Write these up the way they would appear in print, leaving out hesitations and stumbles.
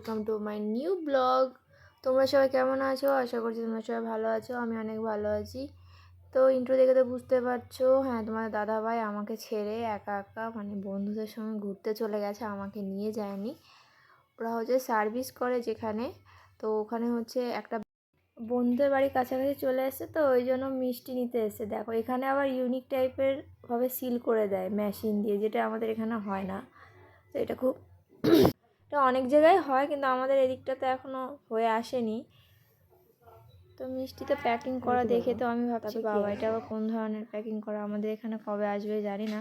Welcome to my new blog. তোমরা সবাই কেমন আছো? আশা করছি তোমরা সবাই ভালো আছো। আমি অনেক ভালো আছি। তো ইন্ট্রো দেখে তো বুঝতে পারছো, হ্যাঁ, তোমাদের দাদাভাই আমাকে ছেড়ে একা একা বন্ধুদের সঙ্গে ঘুরতে চলে গেছে, আমাকে নিয়ে যায়নি। ওরা হচ্ছে সার্ভিস করে যেখানে, তো ওখানে হচ্ছে একটা বন্ধুদের বাড়ির কাছাকাছি চলে এসেছে, তো ওই জন্য মিষ্টি নিতে এসেছে। দেখো এখানে আবার ইউনিক টাইপের ভাবে সিল করে দেয় মেশিন দিয়ে, যেটা আমাদের এখানে হয় না। তো এটা খুব এটা অনেক জায়গায় হয়, কিন্তু আমাদের এদিকটাতে এখনও হয়ে আসেনি। তো মিষ্টিতে প্যাকিং করা দেখে তো আমি ভাবছি বাবা এটা আবার কোন ধরনের প্যাকিং করা, আমাদের এখানে কবে আসবে জানি না।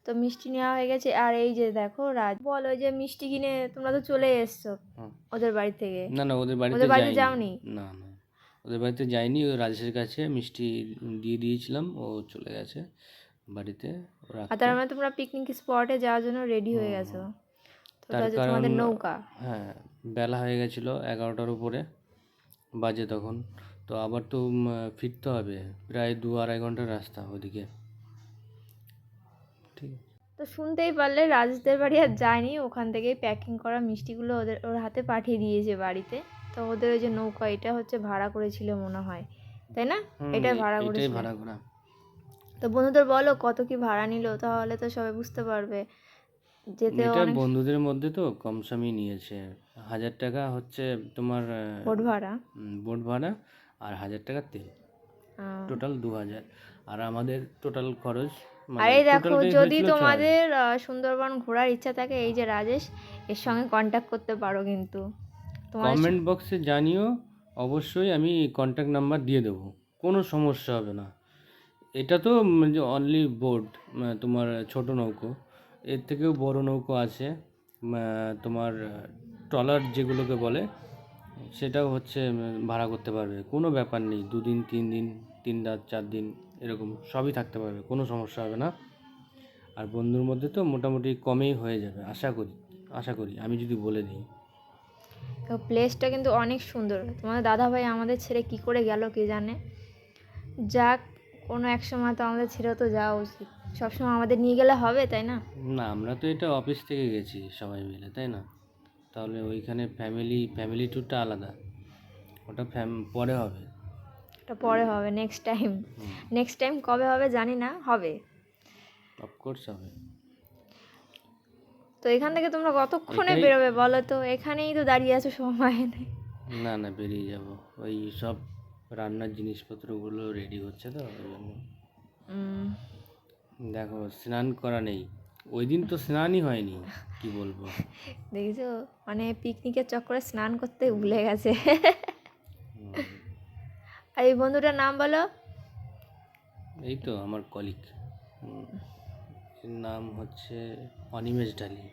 তো মিষ্টি নেওয়া হয়ে গেছে। আর এই যে দেখো রাজ, বলো যে মিষ্টি কিনে তোমরা তো চলে এসছো ওদের বাড়ি থেকে। না না, ওদের বাড়িতে যাওনি? না না, ওদের বাড়িতে যাইনি। ওই রাজেশের কাছে মিষ্টি দিয়ে দিয়েছিলাম, ও চলে গেছে বাড়িতে আর তার রাখতে। মানে তোমরা পিকনিক স্পটে যাওয়ার জন্য রেডি হয়ে গেছো। তো তার কারণ তোমাদের নৌকা, হ্যাঁ, বেলা হয়ে গেছিলো 11টার উপরে বাজে তখন। তো আবার তো ফিরতে হবে, প্রায় 2-2.5 ঘন্টার রাস্তা ওদিকে। ঠিক আছে। তো শুনতেই পারলে রাজেশদের বাড়ি আর যায়নি, ওখান থেকেই প্যাকিং করা মিষ্টিগুলো ওর হাতে পাঠিয়ে দিয়েছে বাড়িতে। তো ওদের ওই যে নৌকা, এটা হচ্ছে ভাড়া করেছিল মনে হয়, তাই না? এটাই ভাড়া করেছিল। ভাড়া করা। তো বন্ধুদের বলো কত কি ভাড়া নিল, তাহলে তো সবাই বুঝতে পারবে। যেতে এটা অনেক বন্ধুদের মধ্যে তো কম সমই নিয়েছে। 1000 টাকা হচ্ছে তোমার বোট ভাড়া। বোট ভাড়া, আর 1000 টাকা তেল, টোটাল 2000। আর আমাদের টোটাল খরচ আর মানে এই দেখো, টোটালটাই যদি হয়েছিল 6000। তোমাদের সুন্দরবন ঘোরার ইচ্ছা থাকে, এই যে রাজেশ, এর সঙ্গে কন্ট্যাক্ট করতে পারো কিন্তু তোমার। কমেন্ট বক্সে জানিও, অবশ্যই আমি কন্ট্যাক্ট নাম্বার দিয়ে দেবো, কোনো সমস্যা হবে না। এটা তো অনলি বোট, তোমার ছোট নৌকো। এর থেকেও বড় নৌকো আছে, তোমার ট্রলার যেগুলোকে বলে, সেটাও হচ্ছে ভাড়া করতে পারবে, কোনো ব্যাপার নেই। 2 দিন 3 দিন, 3 রাত 4 দিন, এরকম সবই থাকতে পারবে, কোনো সমস্যা হবে না। আর বন্ধুর মধ্যে তো মোটামুটি কমেই হয়ে যাবে, আশা করি আমি যদি বলে দিই। তো প্লেসটা কিন্তু অনেক সুন্দর। তোমাদের দাদাভাই আমাদের ছেড়ে কি করে গেল কে জানে। যাক, কোনো এক সময় তো আমাদের ছেড়েও তো যাওয়া উচিত, সবসময় আমাদের নিয়ে গেলে হবে, তাই না? না, আমরা তো এটা অফিস থেকে গেছি সবাই মিলে, তাই না? তাহলে ওইখানে ফ্যামিলি ট্যুরটা আলাদা, ওটা পরে হবে। এটা পরে হবে, নেক্সট টাইম কবে হবে জানি না, হবে। অফকোর্স হবে। তো এখান থেকে তোমরা কতক্ষণে এটাই। বেরোবে বলো তো? এখানেই তো দাঁড়িয়ে আছো, সময় নেই। না না, বেরিয়ে যাব। ওই সব রান্নার জিনিসপত্রগুলো রেডি হচ্ছে তো, ওই জন্য। দেখো, স্নান করা নেই, ওই দিন তো স্নানই হয়নি, কি বলবো। দেখেছো, পিকনিকের চক্করে স্নান করতে ভুলে গেছে। আর এই বন্ধুটার নাম বলো। এই তো আমার কলিগ, এর নাম হচ্ছে অনিমেষ ঢালি।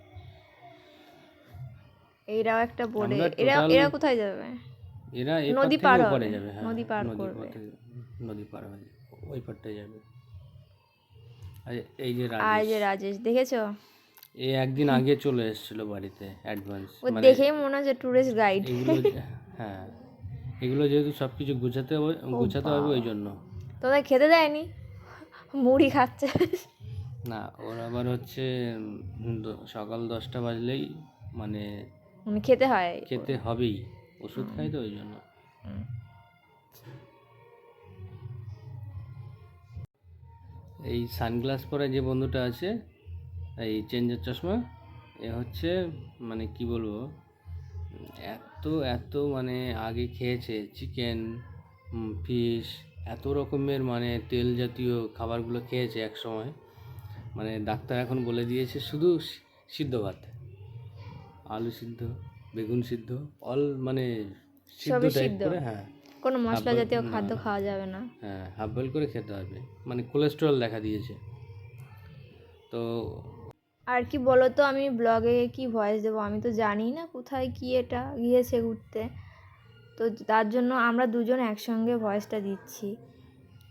এরাও একটা বোর্ডে, আমরা এরা টোটাল, এরা কোথায় যাবে? এরা এপার নদী থেকে পার ওপারে হবে, যাবে। হ্যাঁ, নদী পার করবে। নদী পার হয়ে ওই পারটায় যাবে। আর এই যে আর রাজেশ, যে রাজেশ, দেখেছো? একদিন আগে চলে এসেছিল বাড়িতে অ্যাডভান্স, ও দেখেই মনে হচ্ছে ট্যুরিস্ট গাইড। এগুলো হ্যাঁ, এগুলো যেহেতু সব কিছু গুছাতে হবে ওই জন্য। তোদের খেতে দেয়নি? মুড়ি খাচ্ছে। না, ওর আবার হচ্ছে সকাল 10টা বাজলেই মানে খেতে হয়। খেতে হবেই, ওষুধ খাই তো ওই জন্য। এই সানগ্লাস পরা যে বন্ধুটা আছে, এই চেঞ্জের চশমা, এ হচ্ছে কি বলবো, এত এত আগে খেয়েছে চিকেন, ফিশ, এত রকমের তেল জাতীয় খাবারগুলো খেয়েছে এক সময়। ডাক্তার এখন বলে দিয়েছে শুধু সিদ্ধ ভাত, আলু সিদ্ধ, বেগুন সিদ্ধ, অল সিদ্ধ টাইপ করে। হ্যাঁ, কোনো মশলা জাতীয় না, খাদ্য খাওয়া যাবে না। হ্যাঁ, হাফ বয়েল করে খেতে হবে, কোলেস্টেরল দেখা দিয়েছে তো। আর কি বলো তো, আমি ব্লগে কি ভয়েস দেবো? আমি তো জানি না কোথায় কি এটা গিয়েছে ঘুরতে, তো তার জন্য আমরা দুজন একসঙ্গে ভয়েসটা দিচ্ছি।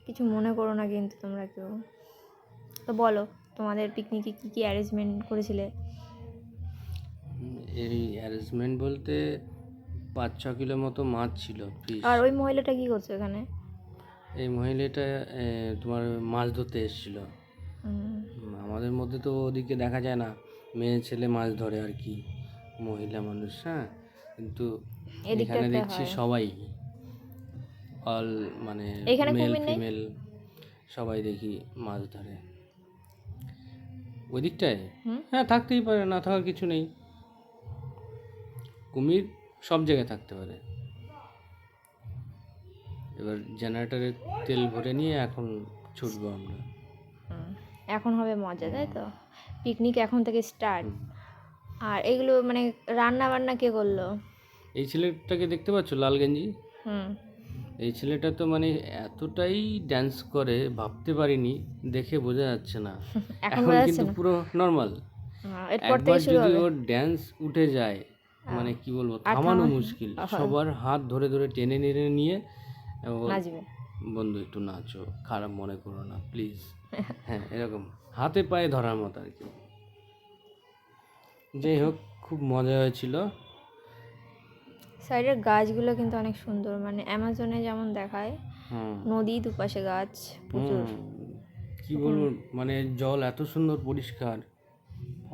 কিছু মনে করো না কিন্তু তোমরা কেউ। তো বলো, তোমাদের পিকনিকে কি কি অ্যারেঞ্জমেন্ট করেছিলে? এই অ্যারেঞ্জমেন্ট বলতে 5-6 কিলো মতো মাছ ছিল, ফিশ। আর ওই মহিলাটা কি করছে এখানে? এই মহিলাটা তোমার মাছ ধরতে এসেছিল। আমাদের মধ্যে তো ওদিকে দেখা যায় না, মেয়ে ছেলে মাছ ধরে আর কি, মহিলা মানুষ। হ্যাঁ, কিন্তু এদিকটা এখানে একটা দেখছি হয়। সবাই অল মানে এখানে মেল কুমির নেই? ফিমেল সবাই দেখি মাছ ধরে ওই দিকটায়। হুম। হ্যাঁ, থাকতেই পারে, না থাকার কিছু নেই। কুমির সব জায়গায় থাকতে পারে। এবার জেনারেটরে তেল ভরে নিয়ে এখন ছুটবো আমরা। এখন হবে মজা, তাই তো? পিকনিক এখন থেকে স্টার্ট। হুম। আর এগুলো মানে রান্না বান্না কে করলো? এই ছেলেটাকে দেখতে পাচ্ছ, লাল গেঞ্জি? হুম। এই ছেলেটা তো মানে এতটাই ড্যান্স করে ভাবতে পারিনি, দেখে বোঝা যাচ্ছে না। এখন এখন বোঝা যাচ্ছে কিন্তু না? পুরো নর্মাল। এরপর একবার থেকে শুরু যদি হবে। ওর ড্যান্স উঠে যায়, মানে কি বলবো, আর থামানো মুশকিল। হয়। সবার হাত ধরে ধরে টেনে নিয়ে নিয়ে ও, নাচবে। বন্ধু একটু নাচো, খারাপ মনে করো না প্লিজ। হ্যাঁ, এরকম হাতে পায়ে ধরার মতো আর কি। যাই হোক, খুব মজা হয়েছিল। সাইডের গাছগুলো কিন্তু অনেক সুন্দর, মানে অ্যামাজনে যেমন দেখায়, হুম নদী দুপাশে গাছ প্রচুর। হুম কি বলবো, মানে জল এত সুন্দর পরিষ্কার,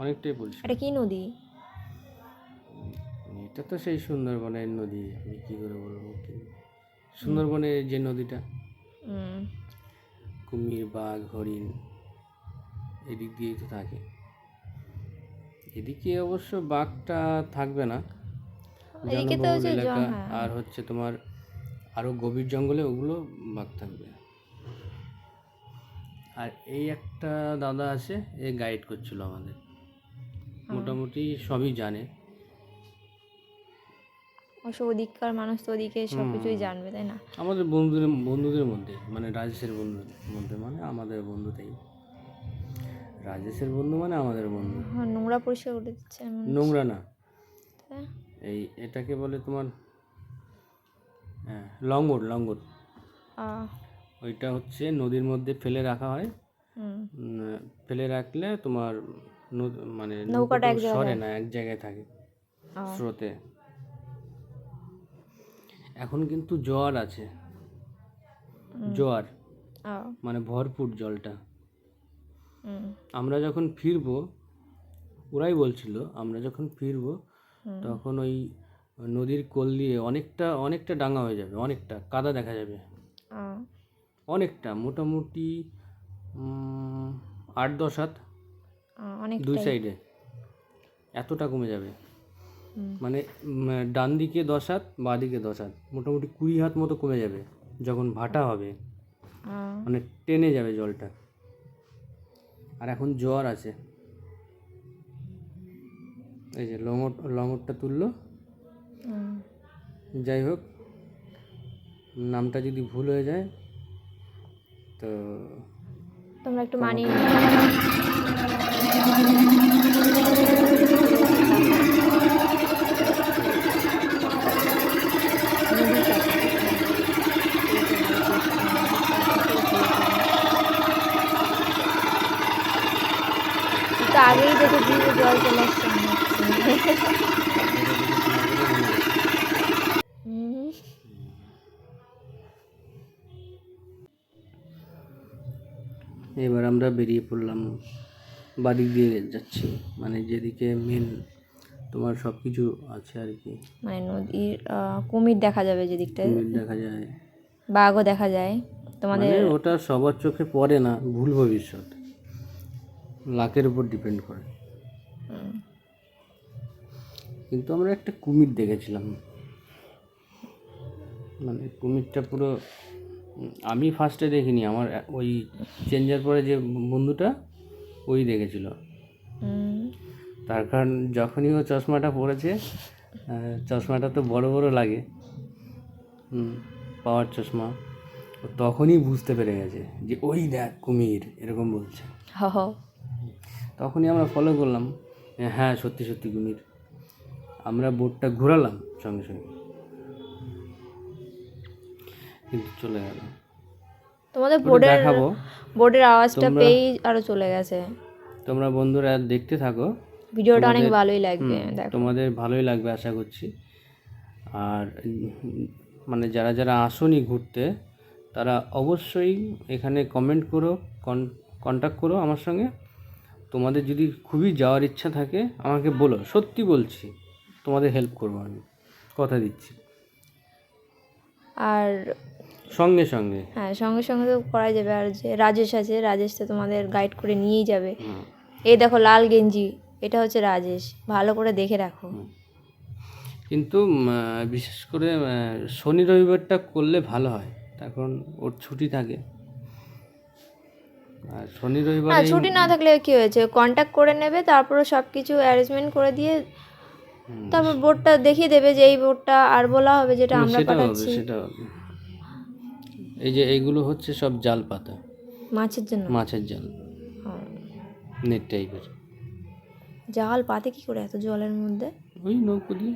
অনেকটাই পরিষ্কার। এটা কি নদী? এটা তো সেই সুন্দরবনের নদী, আমি কি করে বলবো। সুন্দরবনের যে নদীটা, হুম। কুমির, বাঘ, হরিণ এদিক দিয়েই তো থাকে। এদিকে অবশ্য বাঘটা থাকবে না, এদিকে তো জনবহুল হচ্ছে এলাকা। হ্যাঁ। আর হচ্ছে তোমার আরও গভীর জঙ্গলে ওগুলো বাঘ থাকবে। আর এই একটা দাদা আছে, এ গাইড করছিল আমাদের, মোটামুটি সবই জানে। অবশ্য ওদিককার মানুষ তো ওদিকে সব কিছুই জানবে, তাই না? আমাদের বন্ধুদের মধ্যে, মানে রাজেশের বন্ধুর মধ্যে, মানে আমাদের বন্ধু, তাই রাজেশের বন্ধু মানে আমাদের বন্ধু। হ্যাঁ, নোংরা পরিষ্কার করে দিচ্ছে এমন। নোংরা না, হ্যাঁ। এটাকে বলে তোমার লঙ্গর। লঙ্গর ওইটা হচ্ছে নদীর মধ্যে ফেলে রাখা হয়। হুম। ফেলে রাখলে তোমার মানে নৌকাটা নৌকাটা এক জায়গায় সরে থাকে। না, এক জায়গায় থাকে ও, স্রোতে। এখন কিন্তু জোয়ার আছে, জোয়ার ও, মানে ভরপুর জলটা। হুম, আমরা যখন ফিরবো, ওরাই বলছিল আমরা যখন ফিরবো তখন ওই নদীর কোল দিয়ে অনেকটা অনেকটা ডাঙা হয়ে যাবে, অনেকটা কাদা দেখা যাবে, ও, অনেকটা, মোটামুটি 8-10 হাত দুই অনেকটাই। সাইডে এতটা কমে যাবে। হুম। মানে ডান দিকে 10 হাত, বাঁ দিকে 10 হাত, মোটামুটি 20 হাত মতো কমে যাবে যখন ভাটা হবে, মানে টেনে যাবে জলটা। আর এখন জোয়ার আছে, এই যে লঙরটা তুললো। যাই হোক, নামটা যদি ভুল হয়ে যায় তো তোমরা একটু ক্ষমা মানিয়ে করে নিও। নদীর কাছে। তো আগেই দেখেছি যে জল চলে আসছে মনে হচ্ছে। হুম। এবার আমরা বেরিয়ে পড়লাম, বাদিক দিয়ে যাচ্ছি, মানে যেদিকে মেন তোমার সব কিছু আছে আর কি। মানে নদীর কুমির দেখা যাবে যেদিকটায়, কুমির দেখা যায়, বাঘও দেখা যায় তোমাদের। মানে ওটা সবার চোখে পড়ে না, ভুল ভবিষ্যৎ, লাকের উপর ডিপেন্ড করে। কিন্তু আমরা একটা কুমির দেখেছিলাম, মানে কুমিরটা পুরো আমি ফার্স্টে দেখিনি, আমার ওই চেঞ্জার পরে যে বন্ধুটা ওই দেখেছিল। তার কারণ যখনই ও চশমাটা পরেছে, চশমাটা তো বড় বড় লাগে, পাওয়ার চশমা, ও তখনই বুঝতে পেরে গেছে যে ওই দেখ কুমির, এরকম বলছে। তখনই আমরা ফলো করলাম, হ্যাঁ সত্যি সত্যি কুমির। আমরা বোটটা ঘোরালাম সঙ্গে সঙ্গে, কিন্তু চলে গেল। তোমাদের দেখাবো, বোর্ডের আওয়াজটা পেয়েই আরো চলে গেছে। তোমরা বন্ধুরা দেখতে থাকো, ভিডিওটা অনেক ভালোই লাগবে, দেখো। তোমাদের ভালোই লাগবে আশা করছি। আর মানে যারা যারা আসোনি ঘুরতে, তারা অবশ্যই এখানে কমেন্ট করো, কন্ট্যাক্ট করো আমার সঙ্গে। তোমাদের যদি খুবই যাওয়ার ইচ্ছা থাকে আমাকে বলো, সত্যি বলছি, তোমাদের হেল্প করবো আমি। কথা দিচ্ছি। আর সঙ্গে সঙ্গে হ্যাঁ, সঙ্গে সঙ্গে তো করা যাবে। আর যে রাজেশ আছে, রাজেশ তো তোমাদের গাইড করে নিয়েই যাবে। হুম, এই দেখো লাল গেঞ্জি, এটা হচ্ছে রাজেশ, ভালো করে দেখে রাখো। কিন্তু বিশেষ করে শনি রবিবারটা করলে ভালো হয়, তার কারণ ওর ছুটি থাকে। আর শনি রবিবারে হ্যাঁ, ছুটি না থাকলে কি হয়েছে, কন্ট্যাক্ট করে নেবে, তারপরে সব কিছু অ্যারেঞ্জমেন্ট করে দিয়ে তারপর বোর্ডটা দেখিয়ে দেবে যে এই বোর্ডটা, আর বলা হবে যেটা আমরা সেটা হবে, পাঠাচ্ছি সেটা হবে। এই যে এইগুলো হচ্ছে সব জাল পাতা, মাছের জন্য। মাছের জাল, হ্যাঁ। নেট টাইপের। জাল পাতে কি করে এত জলের মধ্যে? ওই নৌকো দিয়ে।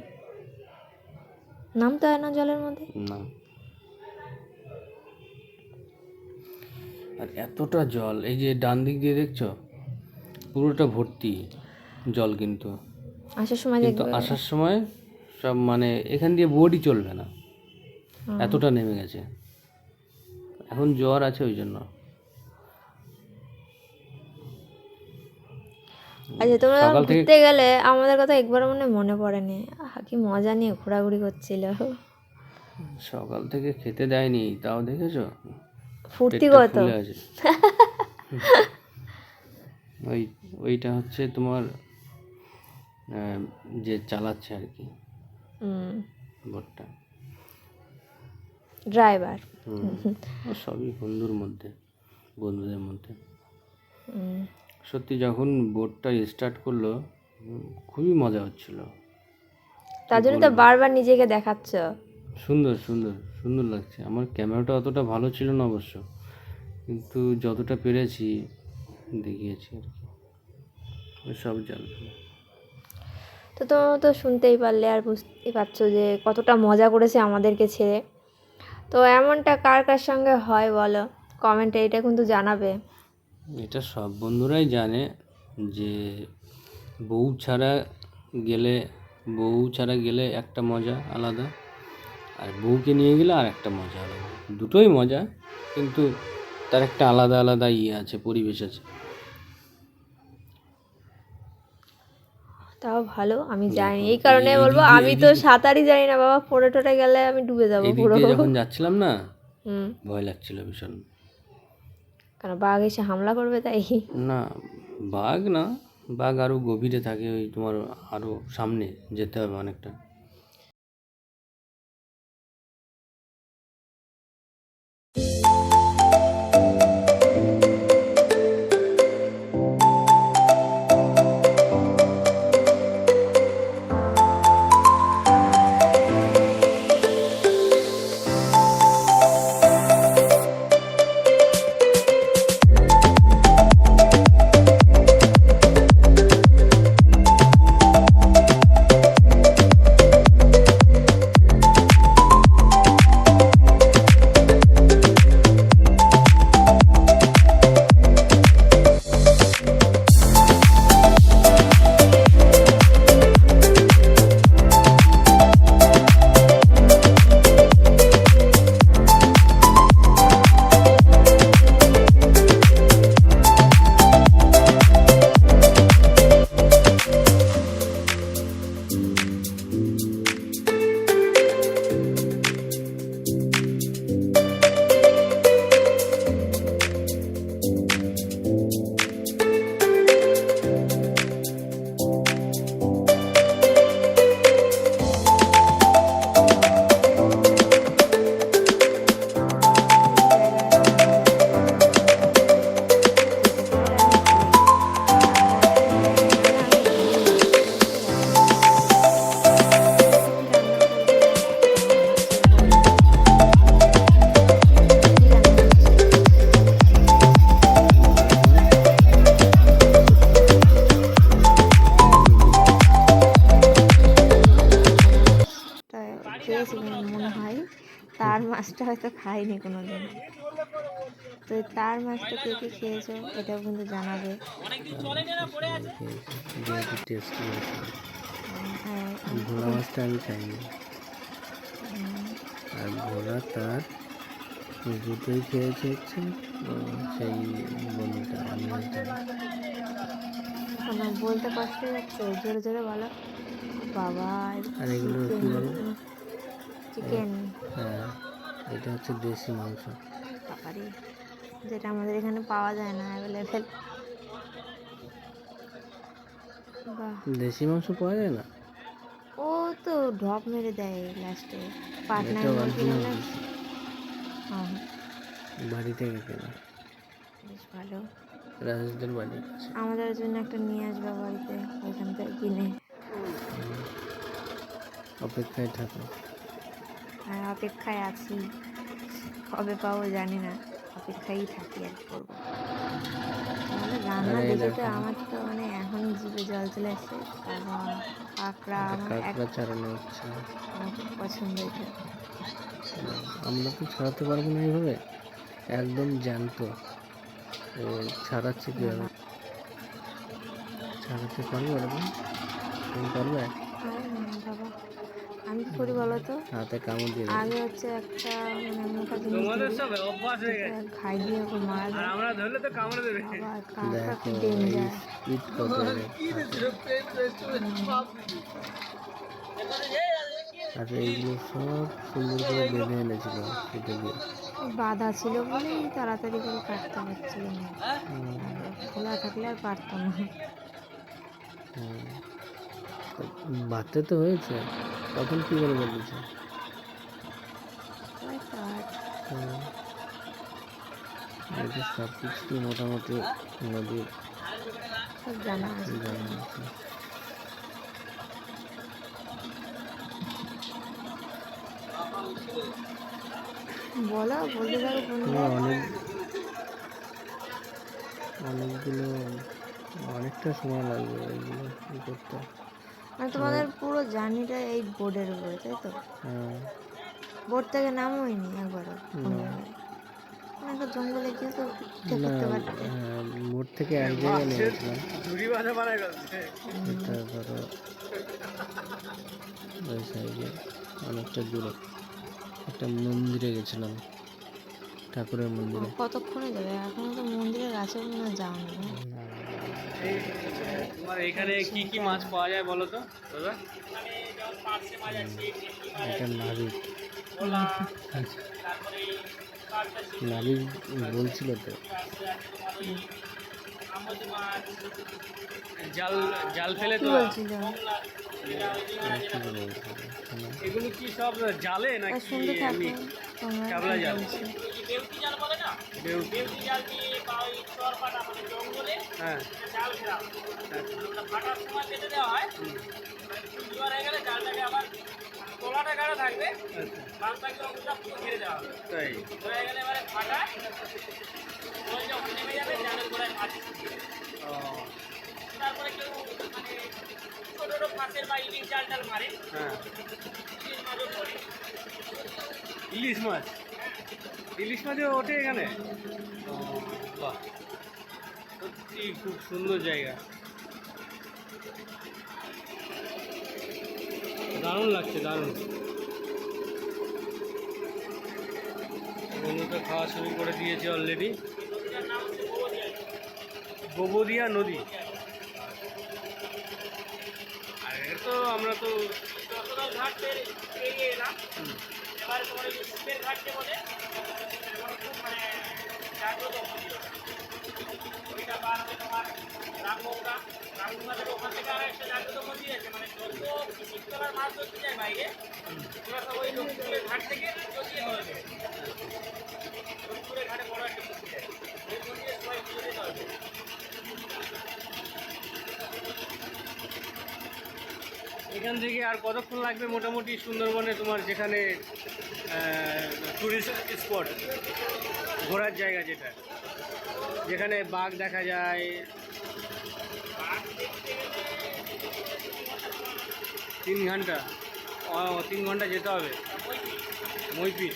নামতে হয় না জলের মধ্যে? না, আর এতটা জল, এই যে ডান দিক দিয়ে দেখছো পুরোটা ভর্তি জল, কিন্তু আসার সময় কিন্তু দেখবে। আসার সময় সব মানে এখান দিয়ে বোটই চলবে না, এতটা নেমে গেছে। এখন জ্বর আছে ওই জন্য। আচ্ছা, তোমরা সকাল থেকে ঘুরতে গেলে আমাদের কথা একবার মনে পড়েনি। কি মজা নিয়ে ঘোরাঘুরি করছিল, সকাল থেকে খেতে দেয়নি, তাও দেখেছো ফুর্তি পেটটা কত। ফুলে আছে। ওইটা হচ্ছে তোমার যে চালাচ্ছে আর কি বোটটা, ড্রাইভার। ও সবই বন্ধুদের মধ্যে। সত্যি যখন বোটটা স্টার্ট করলো খুবই মজা হচ্ছিল। তার জন্য তো বারবার নিজেকে দেখাচ্ছ। সুন্দর সুন্দর সুন্দর লাগছে। আমার ক্যামেরাটা অতটা ভালো ছিল না অবশ্য, কিন্তু যতটা পেরেছি দেখিয়েছি আর কি। সব জানতো। তো তোমরা তো শুনতেই পারলে আর বুঝতেই পারছো যে কতটা মজা করেছে আমাদেরকে ছেড়ে। তো এমনটা কার কার সঙ্গে হয় বলো, কমেন্টে এটা কিন্তু জানাবে। এটা সব বন্ধুরাই জানে যে বউ ছাড়া গেলে একটা মজা আলাদা, আর বউকে নিয়ে গেলে আর একটা মজা আলাদা। দুটোই মজা, কিন্তু তার একটা আলাদা আলাদা আছে, পরিবেশ আছে। তাও ভালো, আমি জানি, এই কারণে বলবো, আমি তো সাঁতারই জানি না বাবা, পড়ে টরে গেলে আমি ডুবে যাবো এই দিক পুরো। দিয়ে যখন যাচ্ছিলাম না, হুম। ভয় লাগছিল ভীষণ। কেন, বাঘ এসে হামলা করবে তাই? না, বাঘ না, বাঘ আরও গভীরে থাকে, ওই তোমার আরও সামনে যেতে হবে অনেকটা। খেয়েছি মনে হয়, তার মাছটা হয়তো খাইনি কোনো দিন। তো তার মাছটা কে কে খেয়েছো এটাও কিন্তু জানাবে। ভোলা মাছটা আমি খাইনি, আর ভোলা তার দুটোই খেয়েছে হচ্ছে সেই বন্ধুটা। বলতে কষ্ট হচ্ছে, জোরে জোরে বলো বাবা। আর এগুলো কি বলো, চিকেন। হ্যাঁ, এটা হচ্ছে দেশি মাংস। বাবারে, যেটা আমাদের এখানে পাওয়া যায় না অ্যাভেলেবেল। বাহ, দেশি মাংস পাওয়া যায় না? ও তো ঢপ মেরে দেয় লাস্টে পাটনার এটা মুরগি অরিজিনাল হলে। দেশি, হ্যাঁ, বাড়ি থেকে কেনা, বেশ ভালো। রাজেশদের বাড়ির কাছে। আমাদের জন্য একটা নিয়ে আসবে বাড়িতে, ওইখান থেকে কিনে। অপেক্ষায় থাকো। আর অপেক্ষায় আছি, কবে পাবো জানি না, অপেক্ষায় থাকি আর কি করবো। তাহলে রান্না আরে দেখে তো দেখো, আমার তো মানে এখন জিভে জল চলে আসছে। তারপর কাঁকড়া এটা আমার কাঁকড়া ছাড়ানো হচ্ছে। আমার খুব পছন্দ এটা। আমরা তো ছাড়াতে পারবো না এইভাবে, একদম জ্যান্ত। ছাড়াচ্ছে কীভাবে? ছাড়াতে পারবো এরকম? তুমি পারবে? আরে না বাবা, আমি কি করি বলো তো, হাতে কামড় দিয়ে দেবে। আগে হচ্ছে একটা মানে মোটা জিনিস ধরি, ঘাই দিয়ে ওকে মারা যায়। বাবা কাঁকড়া কি দেখো এই ডেঞ্জার। স্পিড কত এর হাতে। আর এইগুলো সব সুন্দর করে বেঁধে এনেছিল কেটে দিয়ে। বাধা ছিল বলেই তাড়াতাড়ি করে কাটতে পারছিল না, হুম, খোলা থাকলে আর পারতো না। হুম। তো বাড়তে তো হয়েছে, তখন কী করে বেঁধেছে? ওই কাঠ। এদের সব কিছুই মোটামুটি নদীর সব জানা আছে। জানা আছে। বলো, বলতে থাকো বন্ধু। অনেকগুলো অনেকটা সময় লাগবে এইগুলো ই করতে। মানে তোমাদের পুরো জার্নিটা এই বোর্ডের উপরে, তাই তো? হ্যাঁ, বোর্ড থেকে নামোইনি একবারও কোনো না জায়গায়? মানে একটা জঙ্গলে গিয়ে তো ঠিক না, করতে পারতে। মোড় থেকে এক জায়গায় নিয়েছিলাম। এটা ধরো ওই সাইডে অনেকটা দূরে একটা মন্দিরে গেছিলাম, ঠাকুরের মন্দিরে। কতক্ষণে যাবে? এখনো তো মন্দিরের কাছে মনে হয় যাও না। তোমার এখানে কি কি মাছ পাওয়া যায় বলো তো দাদা? এটা নাবিক, নাবিক বলছিল তো। জাল জাল ফেলে কি তো বলছিল? এগুলো কি সব জালে নাকি শুনতে থাকো এমনি তোমরা ক্যাবলা কি জাল? বলছে। বেউটি জাল দিয়ে বা ওই চর পাটা মানে জঙ্গলে, হ্যাঁ, জাল ফেলা ফাটার সময় কেটে দেওয়া হয়। জোয়ার হয়ে গেলে জালটাকে আবার তলাটা গাড়া থাকবে, বামটাকে অংশটা পুরো ঘিরে দেওয়া হবে। তাই হয়ে গেলে এবারে ফাটা জল যখন নেমে যাবে জালের গোড়ায় মাছ দিয়ে তারপরে কেউ মানে ছোটো ছোটো মাছের বা ইলিশ জাল টাল মারে। হ্যাঁ, ইলিশ মাছও পড়ে। ইলিশ মাছ, ইলিশ মাছও ওঠে এখানে? ও বাহ, সত্যি খুব সুন্দর জায়গা, দারুণ লাগছে, দারুণ। বন্ধুটা খাওয়া শুরু করে দিয়েছে অলরেডি। গোবদিয়া নদী। আর এটা তো আমরা তো ঘাট পেরিয়ে এলাম, এবার তোমার ওই শিবের ঘাটকে বলে খুব মানে জাগ্রত মন্দির। ওইটা পার হয়ে তোমার রামগঙ্গা, রামগঙ্গা থেকে ওখান থেকে আর একটা জাগ্রত মন্দির আছে, মানে যত শীতকালার মাছ ধরতে যায় বাইরে ওরা সব ওই লক্ষ্মীপুরের ঘাট থেকে চলিয়ে ধরে দেবে। লক্ষ্মীপুরের ঘাটে বড় একটা মন্দির আছে, ওই মন্দিরে সবাই পুজো দিতে হবে। এখান থেকে আর কতক্ষণ লাগবে মোটামুটি সুন্দরবনে তোমার যেখানে টুরিস্ট স্পট ঘোরার জায়গা যেটা, যেখানে বাঘ দেখা যায়? 3 ঘন্টা? ও 3 ঘন্টা যেতে হবে। মইপিট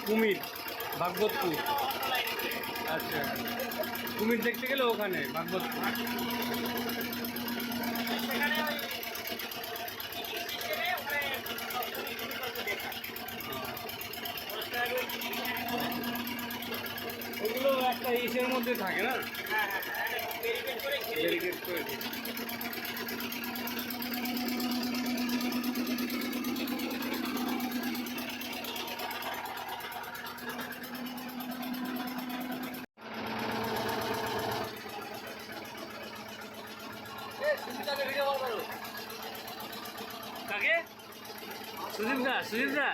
কুমির, ভাগবতপুর। আচ্ছা, কুমির দেখতে গেলে ওখানে ভাগবতপুর। ওগুলো একটা ইসের মধ্যে থাকে না? সুদীপ দা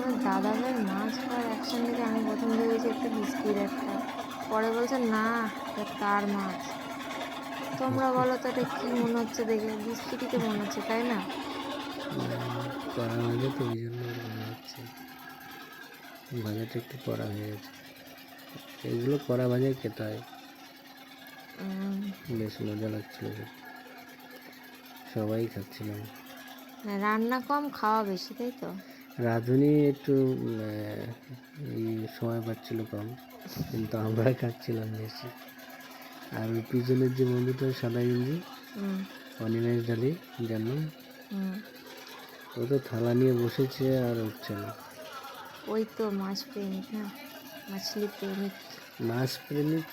আমার দাদা ভাইয়ের মাছ খাওয়ার অ্যাকশন দেখে আমি প্রথম ভেবেছি একটা বিস্কিট একটা, পরে বলছে না এটা তার মাছ। তোমরা বলো তো এটা কী মনে হচ্ছে দেখে? বিস্কিটই তো মনে হচ্ছে, তাই না? কড়া ভাজা তো ওই জন্য মনে হচ্ছে ভাজাটা একটু কড়া হয়ে গেছে। এগুলো কড়া ভাজাই খেতে হয়, বেশ মজা লাগছিল, সবাই খাচ্ছিলাম। না, রান্না কম খাওয়া বেশি, তাই তো? রাঁধুনি একটু এই সময় পাচ্ছিল কম, কিন্তু আমরা খাচ্ছিলাম বেশি। আর ওই পিছনের যে বন্ধুটা সাদা গেঞ্জি অনিমেষ ডালি যেন, ও তো থালা নিয়ে বসেছে আর উঠছে না। ওই তো মাছ প্রেমিক না, মাছলি প্রেমিক। মাছ প্রেমিক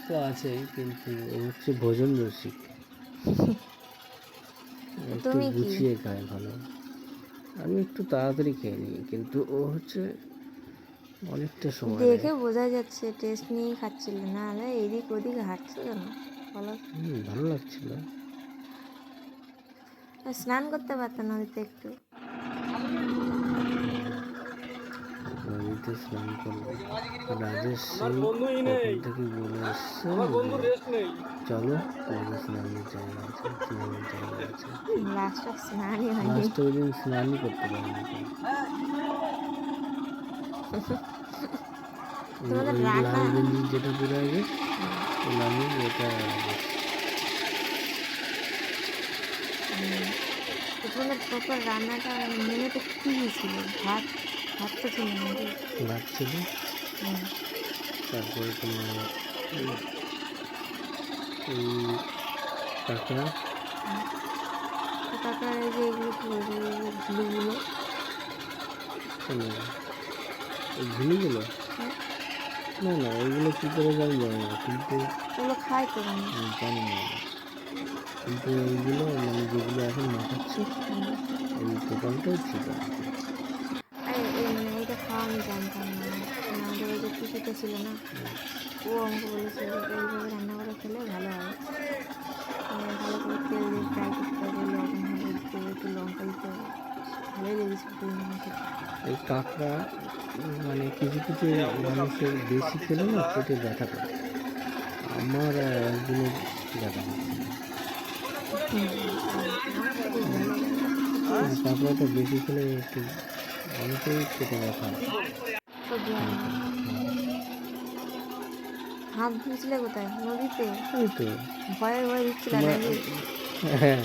তো আছেই, কিন্তু ও হচ্ছে ভোজন রসিক, একটু তুমি কি? গুছিয়ে খায় ভালো। আমি একটু তাড়াতাড়ি খেয়ে নিই, কিন্তু ও হচ্ছে অনেকটা সময় নেয়। দেখে বোঝা যাচ্ছে টেস্ট নিয়েই খাচ্ছিল, না হলে এদিক ওদিক হাঁটছিল না। বলো, ভালো লাগছিল। স্নান করতে পারতো নদীতে একটু। নদীতে স্নান করবো, রাজেশ সেই কখন থেকে বলে এসছে চলো নদী স্নানের জায়গা আছে, স্নানের জায়গা আছে। লাস্টে স্নানই হয়নি। লাস্টে ওই দিন স্নানই করতে পারিনি। তোমাদের ওই রান্না লাল গেঞ্জি যেটা পরে আগে আমি ওটা তোমাদের প্রপার রান্নাটা মেনুতে কী ছিল? ভাত, ভাত তো ছিল নাকি? ভাত ছিল, তারপরে তোমার এই কাঁকড়া, কাকার এই যে এগুলো কী বলছে, ঘুলুগুলো, এই ঝিলিগুলো, না না ওইগুলো কী করে আমি জানি না, কিন্তু ওগুলো খায় তো মানে। জানি না, কিন্তু এইগুলো মানে যেগুলো এখন মাখাচ্ছি এই টোটালটাই ছিল। এই মানে এইটা খাওয়া আমি জানতাম না। মানে আমাদের ওই যে পিসিটা ছিল না, ও আমাকে বলেছিল যে এইভাবে রান্না করে খেলে ভালো হয়। ভালো করে তেল দিয়ে ফ্রাই করতে হবে, লবণ হলুদ দিয়ে একটু লঙ্কা দিতে হবে। ভালোই লেগেছিল দুই মাসে। এই কাঁকড়া মানে কিছু কিছু মানুষের বেশি খেলে না পেটে ব্যথা করে, আমার একদিনের ব্যথা করছে। কাঁকড়াটা বেশি খেলে একটু অনেকেই পেটে ব্যথা। সবজি হাত ধুয়েছিলে কোথায়? নদীতে? এই তো ভয়ে ভয়ে দিচ্ছিল নাকি? হ্যাঁ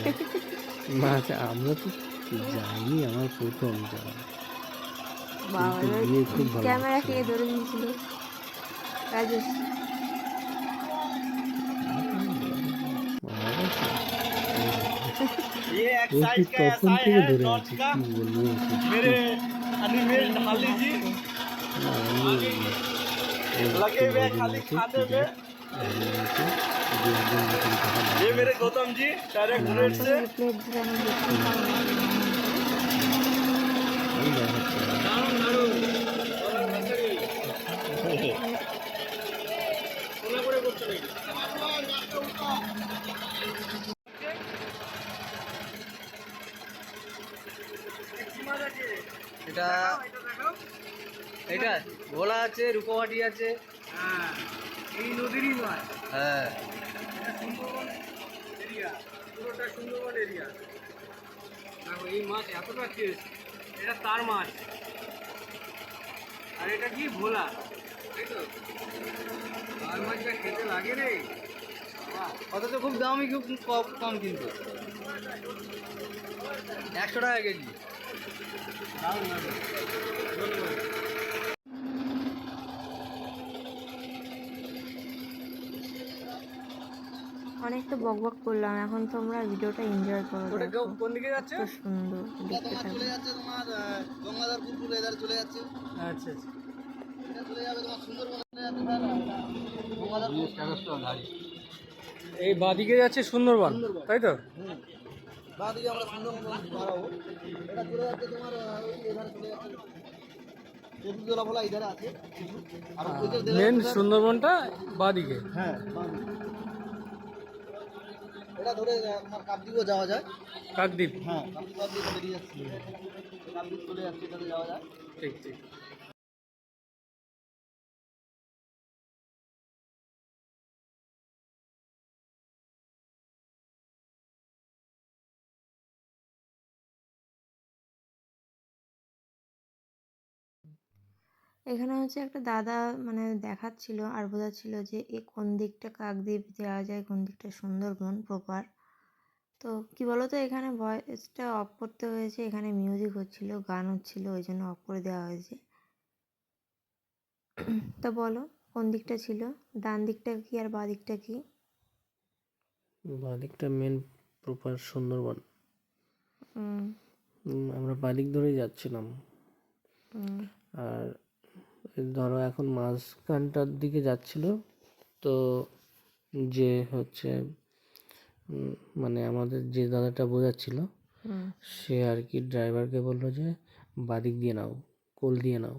মাছ আমরা তো যাইনি, আমার প্রথম যাওয়া, বাবা, কিন্তু গিয়ে খুব ভালো ক্যামেরা লাগছিল। কে ধরে নিয়েছিল? রাজেশ। তখন থেকে ধরে আছে, কি বলবো गौतम जी डायरेक्ट बुलेट से প্লেট ধরে আমি দেখতে এটা এটা ভোলা আছে, রূপবাটি আছে, এই নদীরই মাছ। হ্যাঁ, সুন্দরবন এরিয়া, পুরোটা সুন্দরবন এরিয়া। দেখো এই মাছ এতটা টেস্ট, এটা তার মাছ, আর এটা কি ভোলা, তাই তো? তার মাছটা খেতে লাগে রে, অথচ খুব দামই, খুব কম কিন্তু। টাকা কেজি। অনেকটা বকবক করলাম, এখন তোমরা ভিডিওটা এনজয় করো। ওটা দেখো কোন দিকে যাচ্ছে? কত সুন্দর দেখতে থাকো। চলে যাচ্ছে তোমার গঙ্গাধরপুর পুরো এধারে চলে যাচ্ছে। আচ্ছা আচ্ছা। এটা চলে যাবে তোমার সুন্দরবন চলে যাচ্ছে গঙ্গাধরপুর। এই বাদিকে যাচ্ছে সুন্দরবন, তাই তো? বাঁ দিকে আমরা সুন্দরবন বাড়াবো। এটা চলে যাচ্ছে তোমার ওই এধারে চলে যাচ্ছে চতুর্দোলা বলা এধারে আছে কিছু। আর ওইটার মেন সুন্দরবনটা বাদিকে। হ্যাঁ বাঁ দিকে। এটা ধরে তোমার কাকদ্বীপও যাওয়া যায়। কাকদ্বীপ। হ্যাঁ কাকদ্বীপ বেরিয়ে যাচ্ছে, কাকদ্বীপ চলে যাচ্ছে, এটাতে যাওয়া যায়। ঠিক ঠিক। এখানে হচ্ছে একটা দাদা মানে দেখাচ্ছিল আর বোঝাচ্ছিল যে কোন দিকটা কাকদ্বীপ যাওয়া যায়, কোন দিকটা সুন্দরবন প্রপার। তো কি বলতো, এখানে ভয়েসটা অফ করতে হয়েছে, এখানে মিউজিক হচ্ছিল, গান হচ্ছিল, ওই জন্য অফ করে দেওয়া হয়েছে। তা বলো কোন দিকটা ছিল, ডান দিকটা কি আর বাঁ দিকটা কি? বাদিকটা মেন প্রপার সুন্দরবন। উম, আমরা বাদিক ধরেই যাচ্ছিলাম। উম, আর ধরো এখন মাঝখানটার দিকে যাচ্ছিল, তো যে হচ্ছে মানে আমাদের যে দাদাটা বোঝাচ্ছিল, হুম, সে আর কি ড্রাইভারকে বললো যে বাদিক দিয়ে নাও, কোল দিয়ে নাও,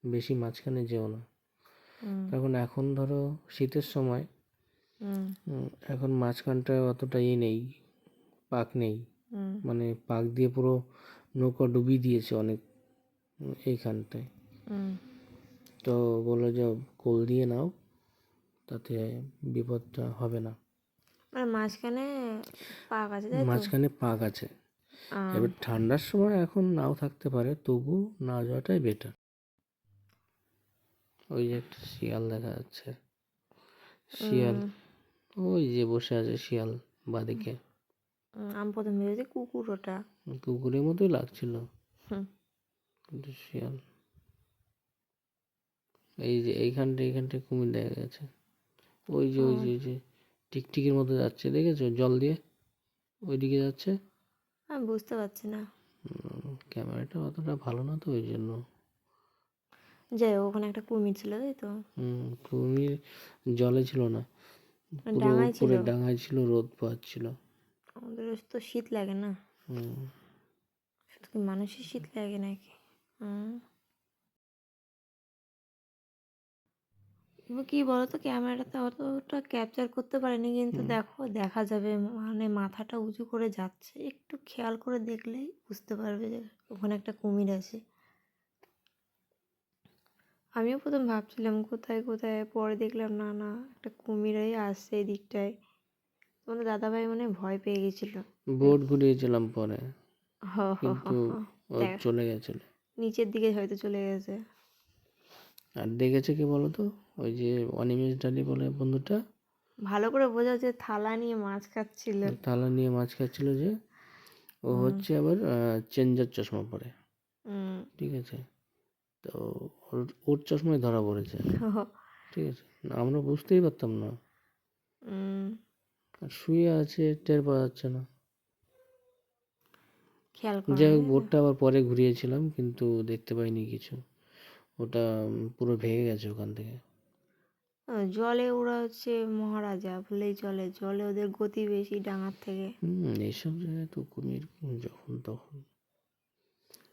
বেশি মাঝখানে যেও না। হুম, কারণ এখন ধরো শীতের সময়, হুম, এখন মাঝখানটা অতটা নেই, পাক নেই, হুম, মানে পাক দিয়ে পুরো নৌকা ডুবিয়ে দিয়েছে অনেক এইখানটায়। হুম। তো বললো যে কোল দিয়ে নাও, তাতে বিপদটা হবে না। মানে মাঝখানে পাক আছে, তাই তো? মাঝখানে পাক আছে। এবার ঠান্ডার সময় এখন নাও থাকতে পারে, তবু না যাওয়াটাই বেটার। ওই যে একটা শিয়াল দেখা যাচ্ছে, শিয়াল ওই যে বসে আছে শিয়াল বাদিকে, আমি প্রথম ভেবেছি কুকুর ওটা। কুকুরের মতোই লাগছিল হুম, কিন্তু শিয়াল। এই যে এইখানটায় কুমির দেখা গেছে, ওই যে টিকটিকির মতো যাচ্ছে, দেখেছো জল দিয়ে ওইদিকে যাচ্ছে। আমি বুঝতে পারছি না। ক্যামেরাটা অতটা ভালো না তো, ওই জন্য। যাই হোক, ওখানে একটা কুমির ছিল, তাই তো? কুমির জলে ছিল না, পুরো ডাঙায় ছিল। উপরে ডাঙায় ছিল, রোদ পোহাচ্ছিল। আমাদের তো শীত লাগে না, হুম, শুধু কি মানুষের শীত লাগে নাকি? এবার কি বলতো, ক্যামেরাতে অতটা ক্যাপচার করতে পারেনি, কিন্তু দেখো দেখা যাবে, মানে মাথাটা উঁচু করে যাচ্ছে, একটু খেয়াল করে দেখলেই বুঝতে পারবে যে ওখানে একটা কুমির আছে। আমিও প্রথম ভাবছিলাম কোথায় কোথায়, পরে দেখলাম না না, একটা কুমিরই আসছে এই দিকটায়। তোমাদের দাদাভাই মনে হয় ভয় পেয়ে গেছিল। বোট ঘুরিয়েছিলাম পরে, হ হ হ কিন্তু হ। ও দেখ, চলে গেছিল। নিচের দিকে হয়তো চলে গেছে। আর দেখেছে কি বলতো, ওই যে অনিমেষ ডালি বলে বন্ধুটা, ভালো করে বোঝা যে থালা নিয়ে মাছ খাচ্ছিল। থালা নিয়ে মাছ খাচ্ছিল, যে ও হচ্ছে আবার চেঞ্জার চশমা পরে, হুম। ঠিক আছে। তো ওর চশমায় ধরা পড়েছে, ঠিক আছে। আমরা বুঝতেই পারতাম না, আর শুয়ে আছে, টের পাওয়া যাচ্ছে না। খেয়াল করো যাই হোক, না। বোটটা আবার পরে ঘুরিয়েছিলাম, কিন্তু দেখতে পাইনি কিছু। ওটা পুরো ভেঙে গেছে ওখান থেকে। জলে ওরা হচ্ছে মহারাজা বললেই চলে, জলে ওদের গতি বেশি ডাঙার থেকে। এইসব জায়গায় তো কুমির যখন তখন।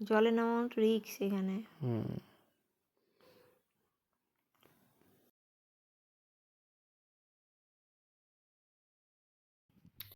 জলে নামানো রিক্স এখানে।